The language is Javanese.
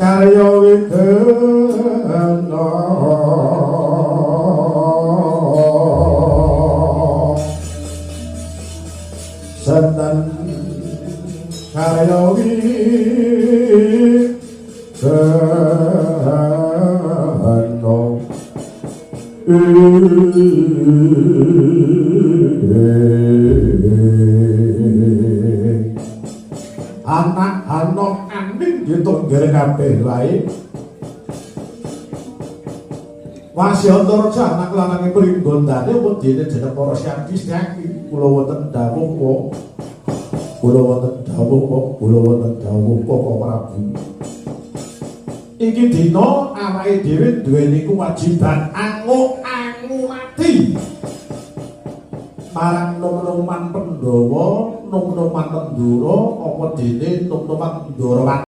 karya widana setan karya anak-anak aning ditunggal kabeh wae Wasyantara anak lanang pringgondane wedine jeneng para syadi syaki kula wonten dawuh kula wonten dawuh Koko Prabu iki dina awake dhewe duweni kewajiban angu-angulati marang nom-noman Pandhawa nom-noman Pandura apa dene nom-noman Ndara